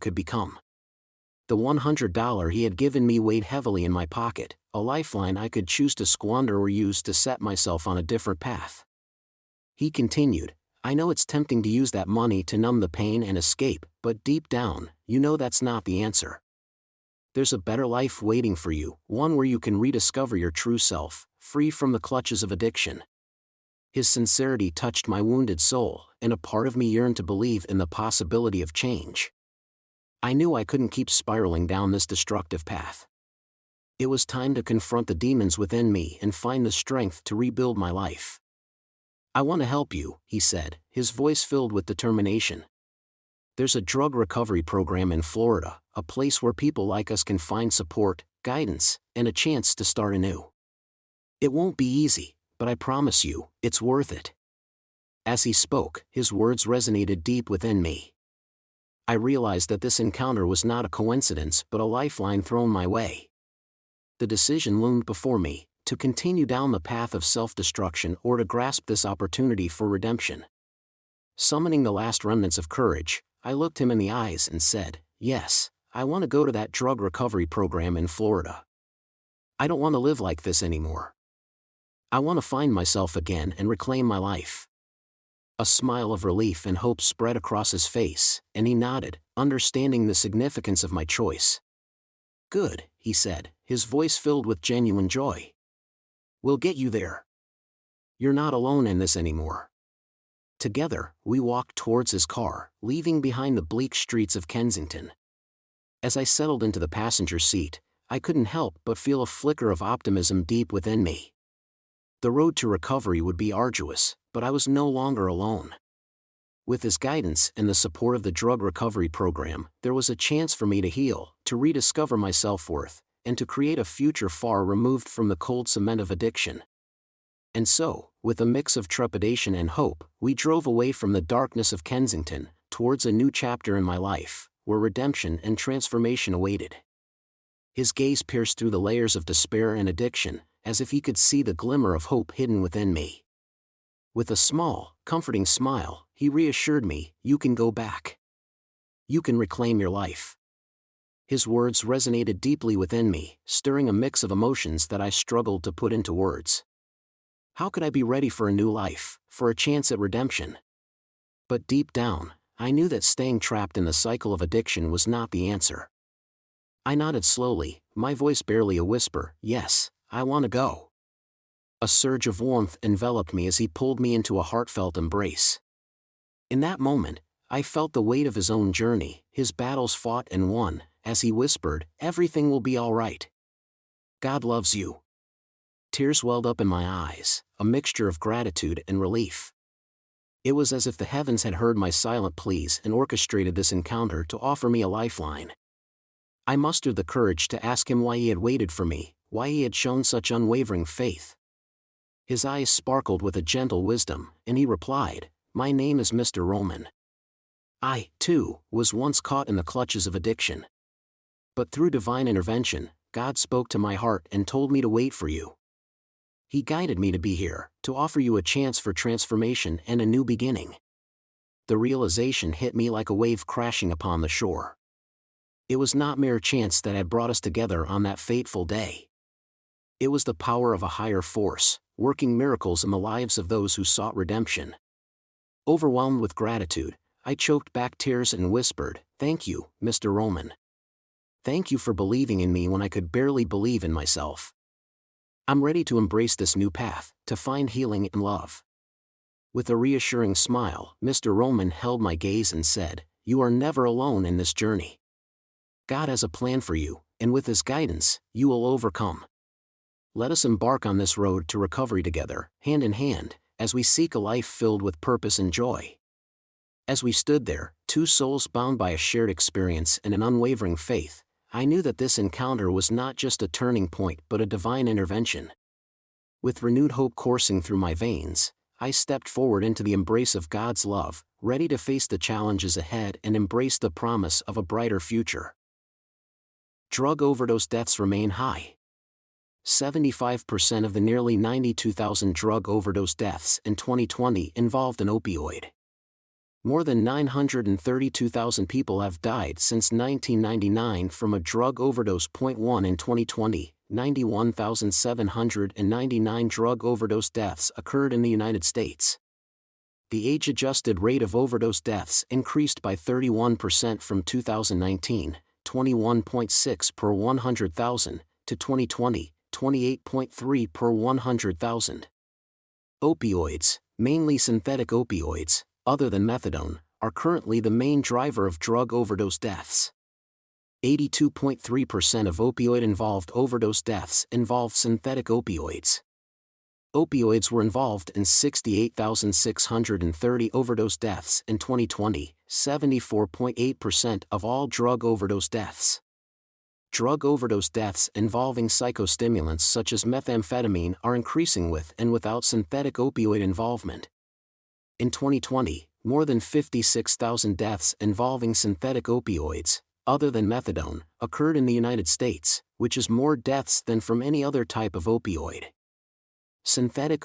could become. The $100 he had given me weighed heavily in my pocket, a lifeline I could choose to squander or use to set myself on a different path. He continued, "I know it's tempting to use that money to numb the pain and escape, but deep down, you know that's not the answer. There's a better life waiting for you, one where you can rediscover your true self, free from the clutches of addiction." His sincerity touched my wounded soul, and a part of me yearned to believe in the possibility of change. I knew I couldn't keep spiraling down this destructive path. It was time to confront the demons within me and find the strength to rebuild my life. "I want to help you," he said, his voice filled with determination. "There's a drug recovery program in Florida, a place where people like us can find support, guidance, and a chance to start anew. It won't be easy, but I promise you, it's worth it." As he spoke, his words resonated deep within me. I realized that this encounter was not a coincidence but a lifeline thrown my way. The decision loomed before me, to continue down the path of self-destruction or to grasp this opportunity for redemption. Summoning the last remnants of courage, I looked him in the eyes and said, "Yes, I want to go to that drug recovery program in Florida. I don't want to live like this anymore. I want to find myself again and reclaim my life." A smile of relief and hope spread across his face, and he nodded, understanding the significance of my choice. "Good," he said, his voice filled with genuine joy. "We'll get you there. You're not alone in this anymore." Together, we walked towards his car, leaving behind the bleak streets of Kensington. As I settled into the passenger seat, I couldn't help but feel a flicker of optimism deep within me. The road to recovery would be arduous, but I was no longer alone. With his guidance and the support of the drug recovery program, there was a chance for me to heal, to rediscover my self-worth, and to create a future far removed from the cold cement of addiction. And so, with a mix of trepidation and hope, we drove away from the darkness of Kensington, towards a new chapter in my life, where redemption and transformation awaited. His gaze pierced through the layers of despair and addiction, as if he could see the glimmer of hope hidden within me. With a small, comforting smile, he reassured me, "You can go back. You can reclaim your life." His words resonated deeply within me, stirring a mix of emotions that I struggled to put into words. How could I be ready for a new life, for a chance at redemption? But deep down, I knew that staying trapped in the cycle of addiction was not the answer. I nodded slowly, my voice barely a whisper, "Yes, I want to go." A surge of warmth enveloped me as he pulled me into a heartfelt embrace. In that moment, I felt the weight of his own journey, his battles fought and won, as he whispered, "Everything will be all right. God loves you." Tears welled up in my eyes, a mixture of gratitude and relief. It was as if the heavens had heard my silent pleas and orchestrated this encounter to offer me a lifeline. I mustered the courage to ask him why he had waited for me, why he had shown such unwavering faith. His eyes sparkled with a gentle wisdom, and he replied, "My name is Mr. Roman. I, too, was once caught in the clutches of addiction. But through divine intervention, God spoke to my heart and told me to wait for you. He guided me to be here, to offer you a chance for transformation and a new beginning." The realization hit me like a wave crashing upon the shore. It was not mere chance that had brought us together on that fateful day. It was the power of a higher force, working miracles in the lives of those who sought redemption. Overwhelmed with gratitude, I choked back tears and whispered, "Thank you, Mr. Roman. Thank you for believing in me when I could barely believe in myself. I'm ready to embrace this new path, to find healing and love." With a reassuring smile, Mr. Roman held my gaze and said, "You are never alone in this journey. God has a plan for you, and with His guidance, you will overcome. Let us embark on this road to recovery together, hand in hand, as we seek a life filled with purpose and joy." As we stood there, two souls bound by a shared experience and an unwavering faith, I knew that this encounter was not just a turning point but a divine intervention. With renewed hope coursing through my veins, I stepped forward into the embrace of God's love, ready to face the challenges ahead and embrace the promise of a brighter future. Drug overdose deaths remain high. 75% of the nearly 92,000 drug overdose deaths in 2020 involved an opioid. More than 932,000 people have died since 1999 from a drug overdose. 1 In 2020, 91,799 drug overdose deaths occurred in the United States. The age-adjusted rate of overdose deaths increased by 31% from 2019, 21.6 per 100,000, to 2020, 28.3 per 100,000. Opioids, mainly synthetic opioids, other than methadone, are currently the main driver of drug overdose deaths. 82.3% of opioid-involved overdose deaths involve synthetic opioids. Opioids were involved in 68,630 overdose deaths in 2020, 74.8% of all drug overdose deaths. Drug overdose deaths involving psychostimulants such as methamphetamine are increasing with and without synthetic opioid involvement. In 2020, more than 56,000 deaths involving synthetic opioids, other than methadone, occurred in the United States, which is more deaths than from any other type of opioid. Synthetic